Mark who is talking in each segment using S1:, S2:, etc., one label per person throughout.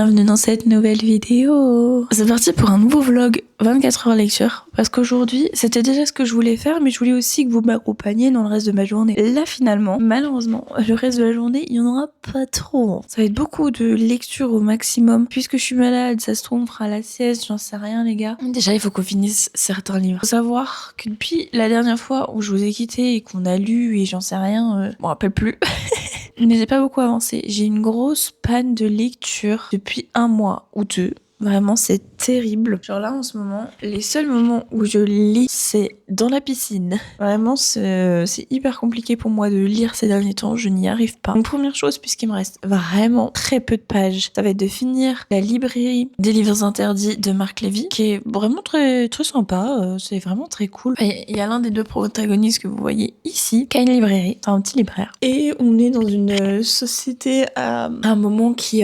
S1: bienvenue dans cette nouvelle vidéo. C'est parti pour un nouveau vlog 24 heures lecture parce qu'aujourd'hui c'était déjà ce que je voulais faire mais je voulais aussi que vous m'accompagniez dans le reste de ma journée. Là finalement, malheureusement, le reste de la journée il n'y en aura pas trop. Ça va être beaucoup de lecture au maximum puisque je suis malade, ça se trouve on fera la sieste, j'en sais rien les gars. Déjà il faut qu'on finisse certains livres. Faut savoir que depuis la dernière fois où je vous ai quitté et qu'on a lu et j'en sais rien, je me rappelle plus. Mais j'ai pas beaucoup avancé. J'ai une grosse panne de lecture depuis 1 mois ou 2. Vraiment, c'est terrible. Genre là, en ce moment, les seuls moments où je lis, c'est dans la piscine. Vraiment, c'est hyper compliqué pour moi de lire ces derniers temps. Je n'y arrive pas. Donc, première chose, puisqu'il me reste vraiment très peu de pages, ça va être de finir la librairie des livres interdits de Marc Lévy, qui est vraiment très, très sympa. C'est vraiment très cool. Et il y a l'un des deux protagonistes que vous voyez ici, qui a une librairie, enfin un petit libraire. Et on est dans une société à un moment qui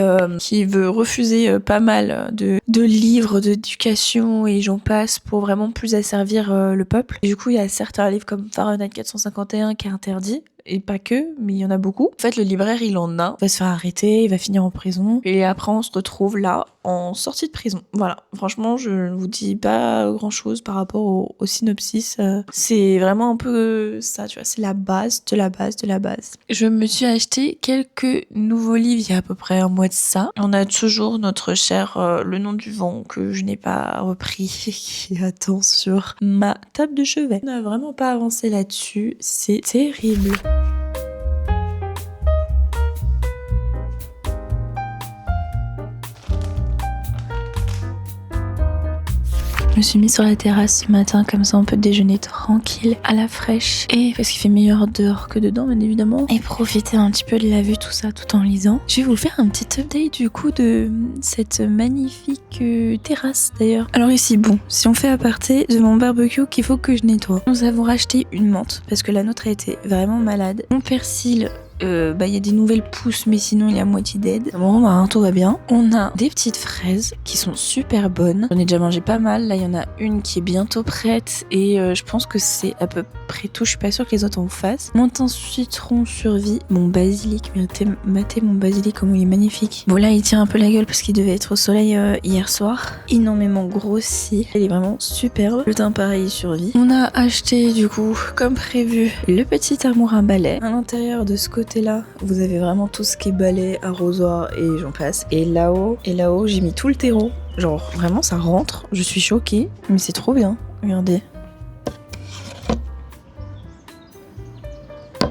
S1: veut refuser pas mal de livres d'éducation et j'en passe pour vraiment plus asservir le peuple. Et du coup, il y a certains livres comme Fahrenheit 451 qui est interdit. Et pas que, mais il y en a beaucoup. En fait, le libraire, il en a. Il va se faire arrêter, il va finir en prison. Et après, on se retrouve là, en sortie de prison. Voilà. Franchement, je ne vous dis pas grand-chose par rapport au synopsis. C'est vraiment un peu ça, tu vois. C'est la base de la base de la base. Je me suis acheté quelques nouveaux livres il y a à peu près 1 mois de ça. On a toujours notre cher Le Nom du Vent que je n'ai pas repris qui attend sur ma table de chevet. On n'a vraiment pas avancé là-dessus. C'est terrible. Je me suis mis sur la terrasse ce matin, comme ça on peut déjeuner tranquille, à la fraîche. Et parce qu'il fait meilleur dehors que dedans, bien évidemment. Et profiter un petit peu de la vue, tout ça, tout en lisant. Je vais vous faire un petit update du coup de cette magnifique terrasse d'ailleurs. Alors ici, bon, si on fait aparté de mon barbecue qu'il faut que je nettoie. Nous avons racheté une menthe parce que la nôtre a été vraiment malade. Mon persil, y a des nouvelles pousses mais sinon il est à moitié dead. Bon tout va bien. On a des petites fraises qui sont super bonnes. J'en ai déjà mangé pas mal. Là il y en a une qui est bientôt prête et je pense que c'est à peu près tout. Je suis pas sûre que les autres en fassent. Mon thym citron survie. Mon basilic, matez mon basilic comme il est magnifique. Bon là il tient un peu la gueule parce qu'il devait être au soleil hier soir. Énormément grossi. Il est vraiment superbe. Le thym pareil survit. On a acheté du coup comme prévu le petit armoire à balai. À l'intérieur de ce côté là, vous avez vraiment tout ce qui est balai, arrosoir et j'en passe. Et là-haut, j'ai mis tout le terreau. Genre vraiment ça rentre. Je suis choquée, mais c'est trop bien. Regardez.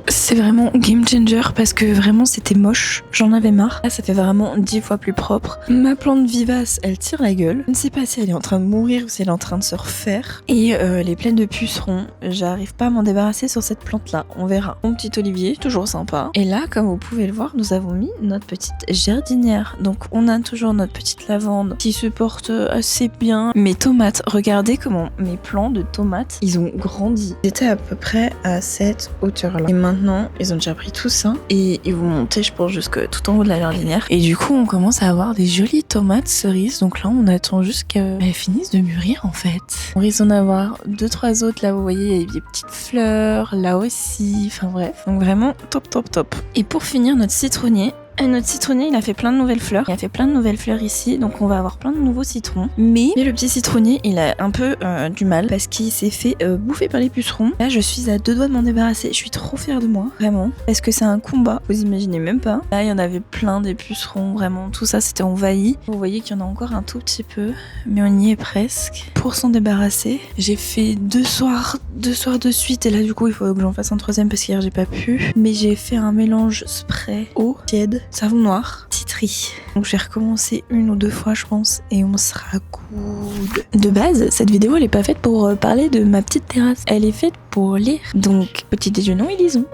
S1: C'est vraiment game changer parce que vraiment c'était moche, j'en avais marre. Là ça fait vraiment 10 fois plus propre. Ma plante vivace, elle tire la gueule. Je ne sais pas si elle est en train de mourir ou si elle est en train de se refaire. Et les plaines de pucerons, j'arrive pas à m'en débarrasser sur cette plante là, on verra. Mon petit olivier, toujours sympa. Et là, comme vous pouvez le voir, nous avons mis notre petite jardinière. Donc on a toujours notre petite lavande qui se porte assez bien. Mes tomates, regardez comment mes plants de tomates, ils ont grandi. J'étais à peu près à cette hauteur là. Et maintenant, ils ont déjà pris tout ça et ils vont monter, je pense, jusque tout en haut de la jardinière. Et du coup, on commence à avoir des jolies tomates cerises. Donc là, on attend juste qu'elles finissent de mûrir en fait. On risque d'en avoir 2-3 autres. Là, vous voyez, il y a des petites fleurs. Là aussi. Enfin bref. Donc vraiment, top, top, top. Et pour finir, notre citronnier. Notre citronnier, il a fait plein de nouvelles fleurs. Il a fait plein de nouvelles fleurs ici, donc on va avoir plein de nouveaux citrons. Mais le petit citronnier, il a un peu du mal parce qu'il s'est fait bouffer par les pucerons. Là, je suis à 2 doigts de m'en débarrasser. Je suis trop fière de moi, vraiment. Parce que c'est un combat, vous imaginez même pas. Là, il y en avait plein des pucerons, vraiment. Tout ça, c'était envahi. Vous voyez qu'il y en a encore un tout petit peu, mais on y est presque. Pour s'en débarrasser, j'ai fait 2 soirs de suite. Et là, du coup, il faut que j'en fasse un 3e parce qu'hier, j'ai pas pu. Mais j'ai fait un mélange spray eau tiède, savon noir, titri. Donc je vais recommencer 1 ou 2 fois je pense et on sera good. De base, cette vidéo elle est pas faite pour parler de ma petite terrasse. Elle est faite pour lire. Donc petit déjeunons et lisons.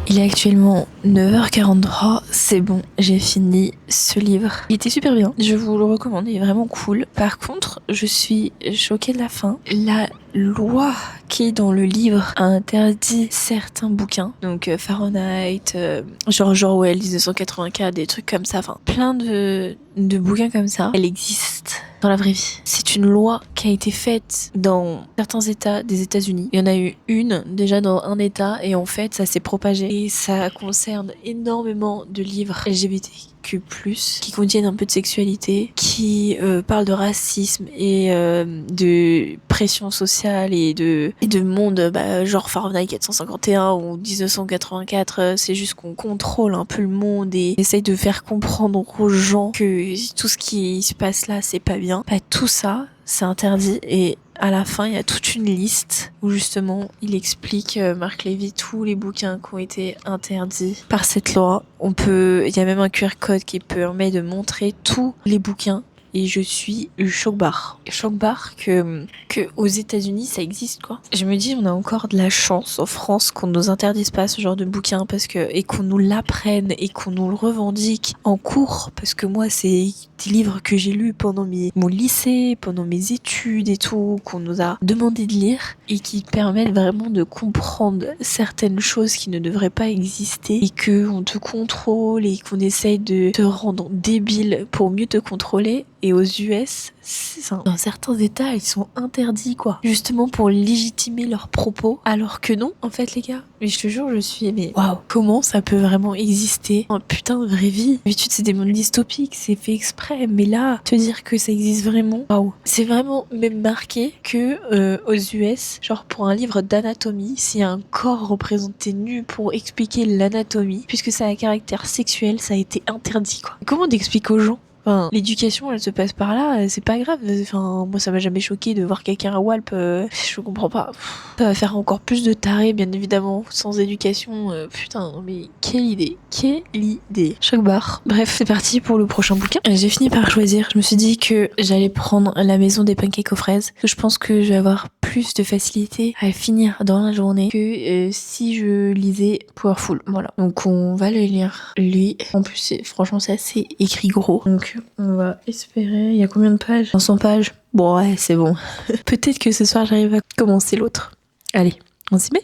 S1: Il Il est actuellement 9h43, c'est bon, j'ai fini ce livre. Il était super bien, je vous le recommande, il est vraiment cool. Par contre, je suis choquée de la fin. La loi qui est dans le livre a interdit certains bouquins, donc Fahrenheit, George Orwell 1984, des trucs comme ça, enfin plein de bouquins comme ça. Elle existe dans la vraie vie. C'est une loi qui a été faite dans certains états des États-Unis. Il y en a eu une déjà dans un état et en fait ça s'est propagé et ça concerne énormément de livres LGBTQ+, qui contiennent un peu de sexualité, qui parlent de racisme et de pression sociale et de monde, genre Fahrenheit 451 ou 1984. C'est juste qu'on contrôle un peu le monde et essaye de faire comprendre aux gens que tout ce qui se passe là c'est pas bien. Tout ça c'est interdit et à la fin, il y a toute une liste où justement il explique, Marc Lévy, tous les bouquins qui ont été interdits par cette loi. Il y a même un QR code qui permet de montrer tous les bouquins. Et je suis choc-barre que aux États-Unis ça existe quoi. Je me dis on a encore de la chance en France qu'on nous interdise pas ce genre de bouquin et qu'on nous l'apprenne et qu'on nous le revendique en cours parce que moi c'est des livres que j'ai lus pendant mon lycée, pendant mes études et tout, qu'on nous a demandé de lire et qui permettent vraiment de comprendre certaines choses qui ne devraient pas exister et que on te contrôle et qu'on essaye de te rendre débile pour mieux te contrôler. Et aux US, dans certains états, ils sont interdits, quoi. Justement pour légitimer leurs propos. Alors que non, en fait, les gars. Mais je te jure, mais waouh, comment ça peut vraiment exister en putain de vraie vie? D'habitude, c'est des mondes dystopiques, c'est fait exprès. Mais là, te dire que ça existe vraiment, waouh. C'est vraiment même marqué que aux US, genre pour un livre d'anatomie, s'il y a un corps représenté nu pour expliquer l'anatomie, puisque ça a un caractère sexuel, ça a été interdit, quoi. Comment t'expliques aux gens? Enfin, l'éducation, elle se passe par là, c'est pas grave. Enfin, moi, ça m'a jamais choqué de voir quelqu'un à Walp. Je comprends pas. Ça va faire encore plus de tarés, bien évidemment, sans éducation. Putain, mais quelle idée. Choc-barre. Bref, c'est parti pour le prochain bouquin. J'ai fini par choisir. Je me suis dit que j'allais prendre La maison des pancakes aux fraises. Je pense que je vais avoir plus de facilité à finir dans la journée que si je lisais Powerful. Voilà. Donc, on va le lire, lui. En plus, franchement, c'est assez écrit gros. Donc, on va espérer. Il y a combien de pages? 500 pages. Bon, ouais, c'est bon. Peut-être que ce soir, j'arrive à commencer l'autre. Allez, on s'y met.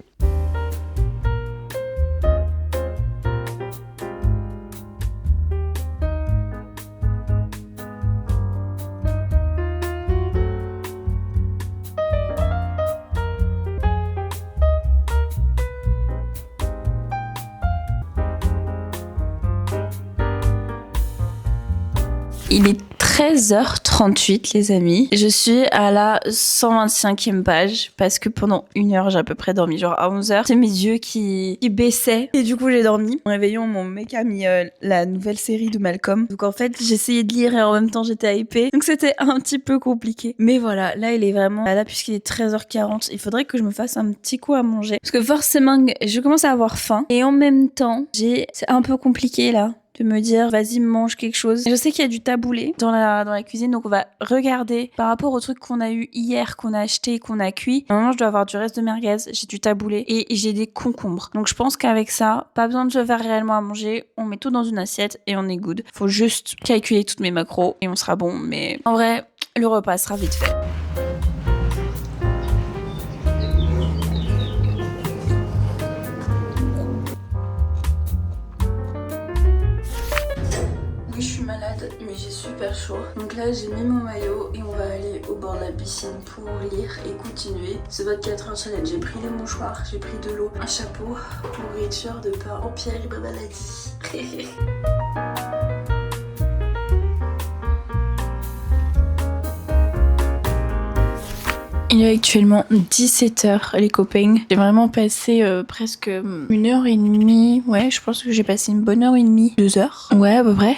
S1: Il est 13h38 les amis. Je suis à la 125e page parce que pendant 1 heure j'ai à peu près dormi. Genre à 11h, c'est mes yeux qui baissaient et du coup j'ai dormi. En réveillant, mon mec a mis la nouvelle série de Malcolm. Donc en fait j'essayais de lire et en même temps j'étais hypée. Donc c'était un petit peu compliqué. Mais voilà, là il est vraiment là puisqu'il est 13h40. Il faudrait que je me fasse un petit coup à manger. Parce que forcément je commence à avoir faim. Et en même temps, c'est un peu compliqué là. De me dire vas-y mange quelque chose. Je sais qu'il y a du taboulé dans la cuisine, donc on va regarder par rapport au truc qu'on a eu hier, qu'on a acheté, qu'on a cuit. Normalement je dois avoir du reste de merguez, j'ai du taboulé et j'ai des concombres. Donc je pense qu'avec ça, pas besoin de se faire réellement à manger, on met tout dans une assiette et on est good. Faut juste calculer toutes mes macros et on sera bon, mais en vrai le repas sera vite fait. Oui, je suis malade, mais j'ai super chaud. Donc là, j'ai mis mon maillot et on va aller au bord de la piscine pour lire et continuer ce 24 heures challenge. J'ai pris des mouchoirs, j'ai pris de l'eau, un chapeau pour être sûr de pas empirer ma maladie. Il est actuellement 17h les copains. J'ai vraiment passé presque 1h30. Ouais, je pense que j'ai passé une bonne heure et demie. 2 heures. Ouais, à peu près.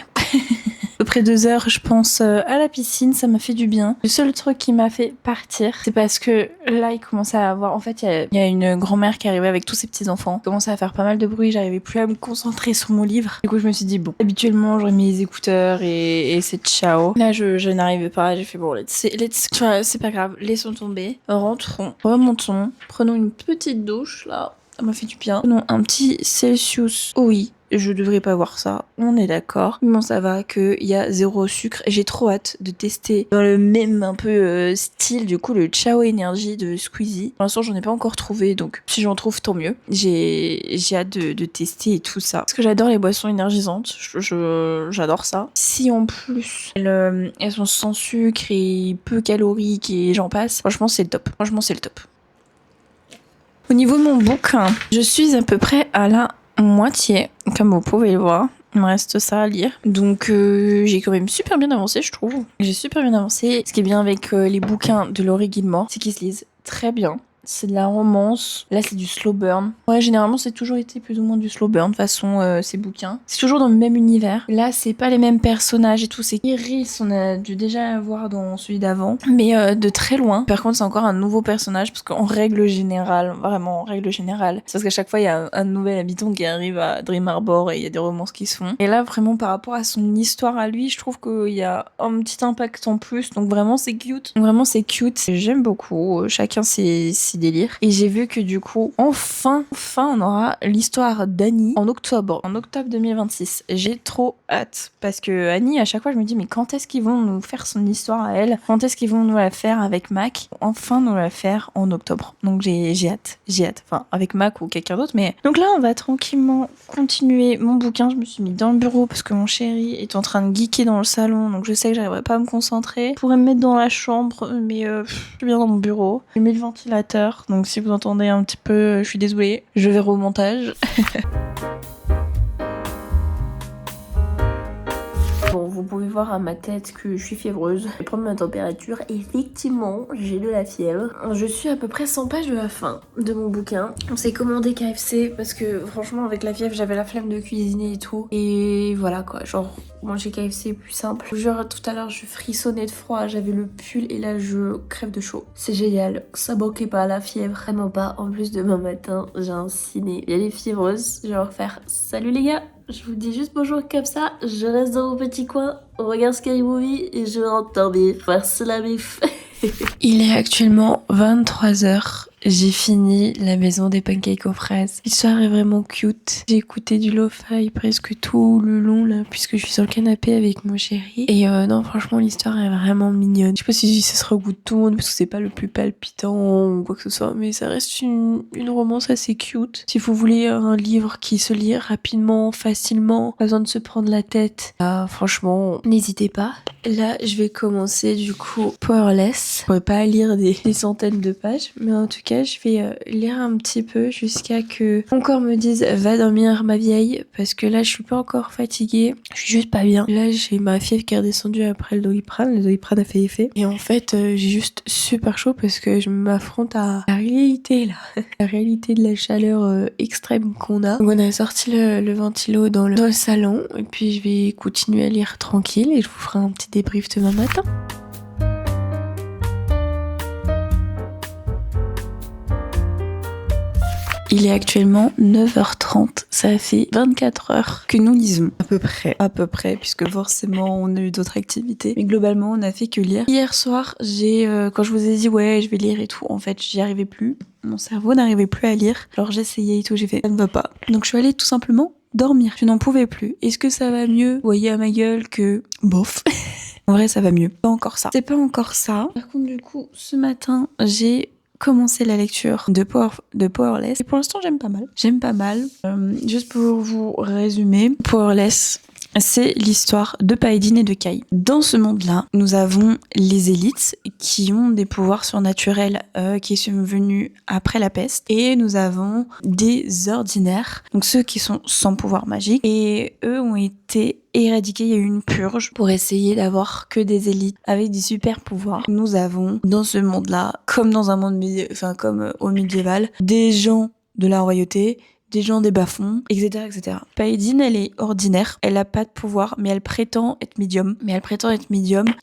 S1: À peu près 2 heures, je pense, à la piscine, ça m'a fait du bien. Le seul truc qui m'a fait partir, c'est parce que là, il commençait à avoir... En fait, il y a une grand-mère qui arrivait avec tous ses petits-enfants. Il commençait à faire pas mal de bruit, j'arrivais plus à me concentrer sur mon livre. Du coup, je me suis dit, bon, habituellement, j'aurais mis les écouteurs et c'est ciao. Là, je n'arrivais pas, j'ai fait, bon, c'est pas grave, laissons tomber. Rentrons, remontons, prenons une petite douche, là. ça m'a fait du bien. Non, un petit Celsius. Oui, je devrais pas voir ça, on est d'accord. Mais bon, ça va qu'il y a 0 sucre. J'ai trop hâte de tester dans le même un peu style, du coup, le Ciao Energy de Squeezie. Pour l'instant, j'en ai pas encore trouvé, donc si j'en trouve, tant mieux. J'ai hâte de tester et tout ça. Parce que j'adore les boissons énergisantes, j'adore ça. Si en plus, elles sont sans sucre et peu caloriques et j'en passe, franchement, c'est le top. Franchement, c'est le top. Au niveau de mon bouquin, je suis à peu près à la moitié, comme vous pouvez le voir. Il me reste ça à lire. Donc j'ai quand même super bien avancé, je trouve. J'ai super bien avancé. Ce qui est bien avec les bouquins de Laurie Gilmore, c'est qu'ils se lisent très bien. C'est de la romance. Là, c'est du slow burn. Ouais, généralement, c'est toujours été plus ou moins du slow burn, de façon, ces bouquins. C'est toujours dans le même univers. Là, c'est pas les mêmes personnages et tout. C'est Iris, on a dû déjà voir dans celui d'avant. Mais de très loin. Par contre, c'est encore un nouveau personnage, parce qu'en règle générale, vraiment, en règle générale, c'est parce qu'à chaque fois, il y a un nouvel habitant qui arrive à Dream Harbor et il y a des romances qui se font. Et là, vraiment, par rapport à son histoire à lui, je trouve qu'il y a un petit impact en plus. Donc vraiment, c'est cute. Vraiment, c'est cute. J'aime beaucoup. Chacun ses délire. Et j'ai vu que du coup, enfin, on aura l'histoire d'Annie en octobre 2026. J'ai trop hâte parce que Annie, à chaque fois, je me dis mais quand est-ce qu'ils vont nous faire son histoire à elle? Quand est-ce qu'ils vont nous la faire avec Mac? Enfin, nous la faire en octobre. Donc j'ai hâte. Enfin, avec Mac ou quelqu'un d'autre. Mais donc là, on va tranquillement continuer mon bouquin. Je me suis mis dans le bureau parce que mon chéri est en train de geeker dans le salon. Donc je sais que j'arriverai pas à me concentrer. Je pourrais me mettre dans la chambre, mais je suis bien dans mon bureau. J'ai mis le ventilateur. Donc si vous entendez un petit peu, je suis désolée, je verrai au montage. Bon, vous pouvez voir à ma tête que je suis fiévreuse. Je vais prendre ma température. Effectivement, j'ai de la fièvre. Je suis à peu près 100 pages de la fin de mon bouquin. On s'est commandé KFC parce que franchement, avec la fièvre, j'avais la flemme de cuisiner et tout. Et voilà quoi, genre manger KFC est plus simple. Je vous jure, tout à l'heure, je frissonnais de froid. J'avais le pull et là, je crève de chaud. C'est génial. Ça manquait pas la fièvre. Vraiment pas. En plus, demain matin, j'ai un ciné. Il y a les fiévreuses. Je vais leur faire salut les gars. Je vous dis juste bonjour comme ça, je reste dans mon petit coin, on regarde Scary Movie et je rentre dormir. Merci la bif. Il est actuellement 23h. J'ai fini La Maison des Pancakes aux fraises. L'histoire est vraiment cute. J'ai écouté du lo-fi presque tout le long là, puisque je suis sur le canapé avec mon chéri. Et non, franchement, l'histoire est vraiment mignonne. Je sais pas si ce sera au goût de tout le monde, parce que c'est pas le plus palpitant ou quoi que ce soit, mais ça reste une romance assez cute. Si vous voulez un livre qui se lit rapidement, facilement, pas besoin de se prendre la tête, franchement, n'hésitez pas. Là, je vais commencer du coup Powerless. Je pourrais pas lire des centaines de pages, mais en tout cas, je vais lire un petit peu jusqu'à que mon corps me dise va dormir ma vieille, parce que là, je suis pas encore fatiguée, je suis juste pas bien. Là, j'ai ma fièvre qui est redescendue après le Doliprane a fait effet. Et en fait, j'ai juste super chaud parce que je m'affronte à la réalité là, la réalité de la chaleur extrême qu'on a. Donc on a sorti le ventilo dans le salon et puis je vais continuer à lire tranquille et je vous ferai un petit débrief demain matin. Il est actuellement 9h30, ça fait 24 heures que nous lisons. À peu près, puisque forcément on a eu d'autres activités. Mais globalement, on a fait que lire. Hier soir, quand je vous ai dit ouais, je vais lire et tout, en fait, j'y arrivais plus. Mon cerveau n'arrivait plus à lire. Alors j'essayais et tout, j'ai fait ça ne va pas. Donc je suis allée tout simplement dormir. Je n'en pouvais plus. Est-ce que ça va mieux? Vous voyez à ma gueule que bof. En vrai, ça va mieux. Pas encore ça. C'est pas encore ça. Par contre, du coup, ce matin, j'ai commencé la lecture de Powerless. Et pour l'instant, j'aime pas mal. Juste pour vous résumer, Powerless, c'est l'histoire de Paedine et de Kai. Dans ce monde-là, nous avons les élites qui ont des pouvoirs surnaturels qui sont venus après la peste. Et nous avons des ordinaires, donc ceux qui sont sans pouvoir magique. Et eux ont été éradiqués. Il y a eu une purge pour essayer d'avoir que des élites avec des super pouvoirs. Nous avons dans ce monde-là, comme dans un monde comme au médiéval, des gens de la royauté, des gens des bas-fonds, etc. Paedine, elle est ordinaire, elle a pas de pouvoir, mais elle prétend être médium.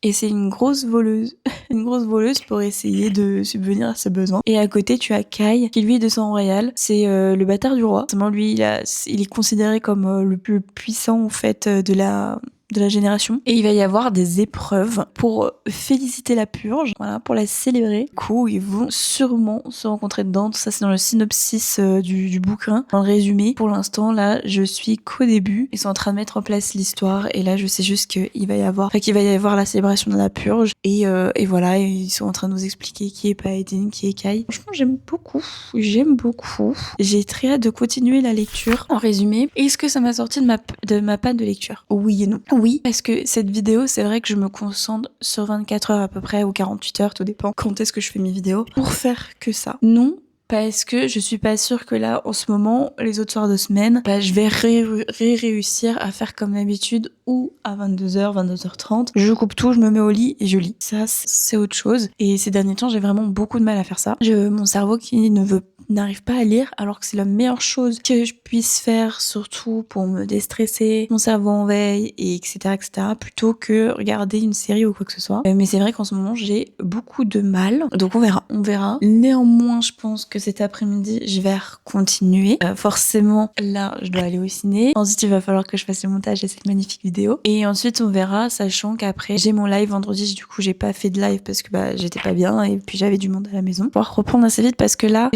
S1: Et c'est une grosse voleuse. Une grosse voleuse pour essayer de subvenir à ses besoins. Et à côté, tu as Kai, qui lui est de sang royal. C'est le bâtard du roi. Seulement, lui, il est considéré comme le plus puissant, en fait, de la de la génération. Et il va y avoir des épreuves pour féliciter la purge, voilà, pour la célébrer. Du coup, ils vont sûrement se rencontrer dedans. Tout ça, c'est dans le synopsis du bouquin. Dans le résumé, pour l'instant, là, je suis qu'au début. Ils sont en train de mettre en place l'histoire. Et là, je sais juste qu'il va y avoir la célébration de la purge. Et voilà, ils sont en train de nous expliquer qui est Paedin, qui est Kai. Franchement, j'aime beaucoup. J'ai très hâte de continuer la lecture. En résumé, est-ce que ça m'a sorti de ma panne de lecture? Oui et non. Oui, parce que cette vidéo, c'est vrai que je me concentre sur 24 heures à peu près, ou 48 heures, tout dépend quand est-ce que je fais mes vidéos, pour faire que ça. Non, parce que je suis pas sûre que là, en ce moment, les autres soirs de semaine, je vais réussir à faire comme d'habitude, ou à 22h, 22h30, je coupe tout, je me mets au lit et je lis. Ça, c'est autre chose. Et ces derniers temps, j'ai vraiment beaucoup de mal à faire ça. Mon cerveau qui n'arrive pas à lire, alors que c'est la meilleure chose que je puisse faire, surtout pour me déstresser, mon cerveau en veille, et etc., plutôt que regarder une série ou quoi que ce soit. Mais c'est vrai qu'en ce moment, j'ai beaucoup de mal. Donc on verra. Néanmoins, je pense que cet après-midi, je vais continuer. Forcément, là, je dois aller au ciné. Ensuite, il va falloir que je fasse le montage de cette magnifique vidéo. Et ensuite, on verra, sachant qu'après, j'ai mon live vendredi. Du coup, j'ai pas fait de live parce que j'étais pas bien et puis j'avais du monde à la maison. Pour reprendre assez vite parce que là,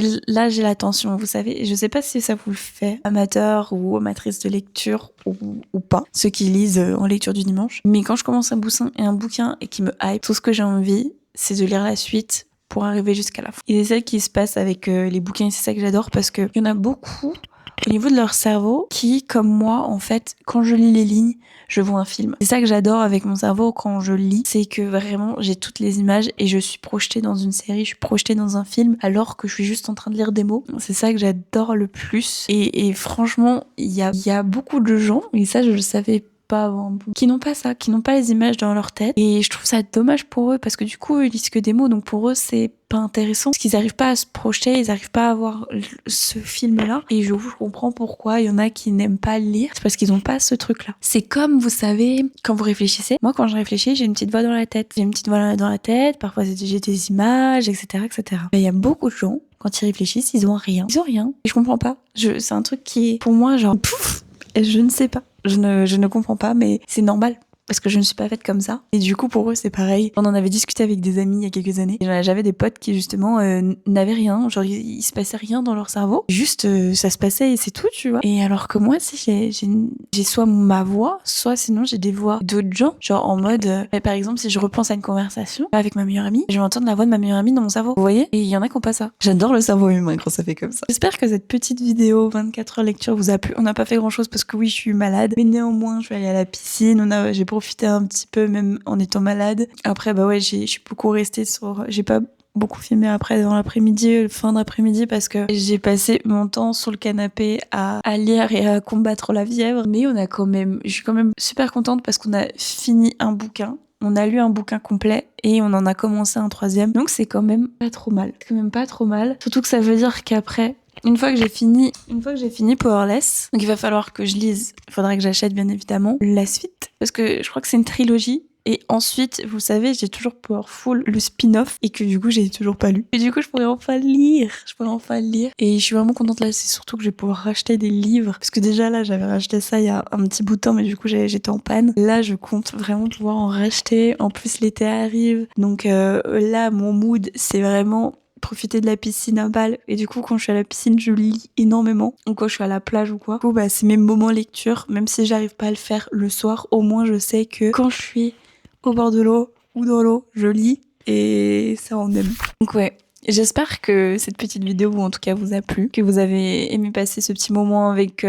S1: j'ai l'attention, vous savez. Je sais pas si ça vous le fait, amateur ou amatrice de lecture ou pas, ceux qui lisent en lecture du dimanche. Mais quand je commence un bouquin et qui me hype, tout ce que j'ai envie, c'est de lire la suite pour arriver jusqu'à la fin. Et c'est ça qui se passe avec les bouquins, et c'est ça que j'adore parce que il y en a beaucoup au niveau de leur cerveau qui, comme moi, en fait, quand je lis les lignes, je vois un film. C'est ça que j'adore avec mon cerveau quand je lis, c'est que vraiment j'ai toutes les images et je suis projetée dans une série, je suis projetée dans un film alors que je suis juste en train de lire des mots. C'est ça que j'adore le plus. Et franchement, il y a beaucoup de gens, et ça je le savais pas avant, qui n'ont pas ça, qui n'ont pas les images dans leur tête, et je trouve ça dommage pour eux parce que du coup ils lisent que des mots, donc pour eux c'est pas intéressant parce qu'ils arrivent pas à se projeter, ils arrivent pas à voir ce film là, et je comprends pourquoi il y en a qui n'aiment pas lire, c'est parce qu'ils ont pas ce truc là. C'est comme, vous savez, quand vous réfléchissez, moi quand je réfléchis j'ai une petite voix dans la tête, parfois j'ai des images, etc. Mais il y a beaucoup de gens, quand ils réfléchissent, ils ont rien, et je comprends pas, c'est un truc qui est pour moi genre pouf, et je ne sais pas. Je ne comprends pas, mais c'est normal. Parce que je ne suis pas faite comme ça. Et du coup, pour eux, c'est pareil. On en avait discuté avec des amis il y a quelques années. J'avais des potes qui, justement, n'avaient rien. Genre, il se passait rien dans leur cerveau. Juste, ça se passait et c'est tout, tu vois. Et alors que moi, si j'ai soit ma voix, soit sinon j'ai des voix d'autres gens. Genre, en mode, par exemple, si je repense à une conversation avec ma meilleure amie, je vais entendre la voix de ma meilleure amie dans mon cerveau. Vous voyez? Et il y en a qui ont pas ça. J'adore le cerveau humain quand ça fait comme ça. J'espère que cette petite vidéo 24 heures lecture vous a plu. On n'a pas fait grand chose parce que oui, je suis malade. Mais néanmoins, je vais aller à la piscine. J'ai profité un petit peu même en étant malade. Après je suis beaucoup restée j'ai pas beaucoup filmé après dans l'après-midi, fin d'après-midi, parce que j'ai passé mon temps sur le canapé à lire et à combattre la fièvre. Mais je suis quand même super contente parce qu'on a fini un bouquin. On a lu un bouquin complet et on en a commencé un troisième. Donc c'est quand même pas trop mal. Surtout que ça veut dire qu'après, une fois que j'ai fini Powerless, donc il va falloir que je lise, il faudra que j'achète bien évidemment la suite, parce que je crois que c'est une trilogie. Et ensuite, vous savez, j'ai toujours Powerful, le spin-off, et que du coup, j'ai toujours pas lu. Et du coup, je pourrais enfin lire. Et je suis vraiment contente là, c'est surtout que je vais pouvoir racheter des livres. Parce que déjà là, j'avais racheté ça il y a un petit bout de temps, mais du coup, j'étais en panne. Là, je compte vraiment pouvoir en racheter. En plus, l'été arrive. Donc là, mon mood, c'est vraiment profiter de la piscine à Bâle. Et du coup, quand je suis à la piscine, je lis énormément. Ou quand je suis à la plage ou quoi. Du coup, c'est mes moments lecture. Même si j'arrive pas à le faire le soir, au moins je sais que quand je suis au bord de l'eau ou dans l'eau, je lis et ça on aime. Donc ouais, j'espère que cette petite vidéo en tout cas vous a plu, que vous avez aimé passer ce petit moment avec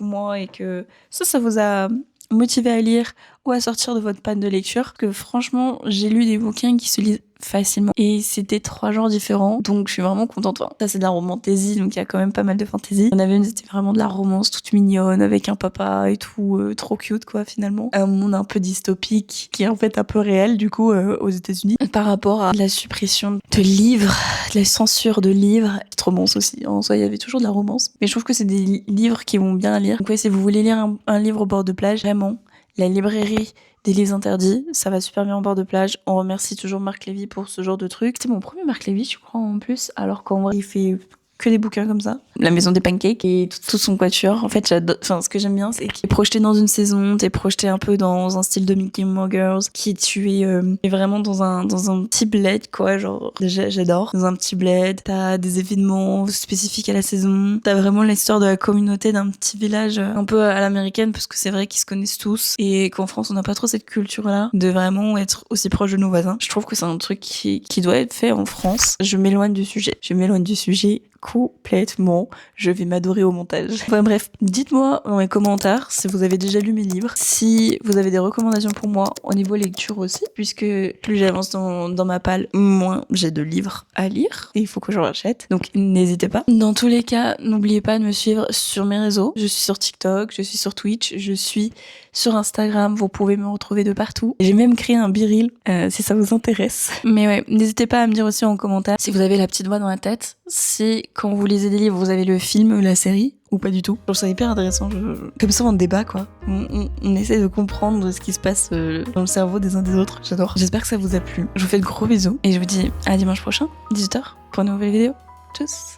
S1: moi et que ça vous a motivé à lire ou à sortir de votre panne de lecture. Que franchement, j'ai lu des bouquins qui se lisent facilement et c'était 3 genres différents, donc je suis vraiment contente. Ça c'est de la romantasy, donc il y a quand même pas mal de fantasy. Il y en avait une, c'était vraiment de la romance toute mignonne avec un papa et tout, trop cute quoi finalement. Un monde un peu dystopique qui est en fait un peu réel du coup aux États-Unis par rapport à la suppression de livres, de la censure de livres. Petite romance aussi, en soi il y avait toujours de la romance, mais je trouve que c'est des livres qui vont bien à lire. Donc ouais, si vous voulez lire un livre au bord de plage, vraiment la librairie des livres interdits, ça va super bien en bord de plage. On remercie toujours Marc Lévy pour ce genre de truc. C'était mon premier Marc Lévy, je crois, en plus, alors qu'en vrai, il fait que des bouquins comme ça. la maison des pancakes et tout son quatuor. En fait, j'adore. Enfin, ce que j'aime bien, c'est qu'il est projeté dans une saison, t'es projeté un peu dans un style de Mickey Mouse Girls, tu es vraiment dans un petit bled, quoi. Genre, déjà, j'adore. Dans un petit bled, t'as des événements spécifiques à la saison. T'as vraiment l'histoire de la communauté d'un petit village un peu à l'américaine, parce que c'est vrai qu'ils se connaissent tous et qu'en France, on n'a pas trop cette culture-là de vraiment être aussi proche de nos voisins. Je trouve que c'est un truc qui doit être fait en France. Je m'éloigne du sujet complètement. Je vais m'adorer au montage. Enfin bref, dites-moi dans les commentaires si vous avez déjà lu mes livres, si vous avez des recommandations pour moi au niveau lecture aussi, puisque plus j'avance dans ma palle, moins j'ai de livres à lire et il faut que j'en rachète. Donc n'hésitez pas. Dans tous les cas, n'oubliez pas de me suivre sur mes réseaux. Je suis sur TikTok, je suis sur Twitch, je suis sur Instagram. Vous pouvez me retrouver de partout. J'ai même créé un biril si ça vous intéresse. Mais ouais, n'hésitez pas à me dire aussi en commentaire si vous avez la petite voix dans la tête, si quand vous lisez des livres vous avez le film ou la série ou pas du tout. Je trouve ça hyper intéressant. Comme ça on débat quoi. On essaie de comprendre ce qui se passe dans le cerveau des uns des autres. J'adore. J'espère que ça vous a plu. Je vous fais de gros bisous et je vous dis à dimanche prochain, 18h, pour une nouvelle vidéo. Tchuss.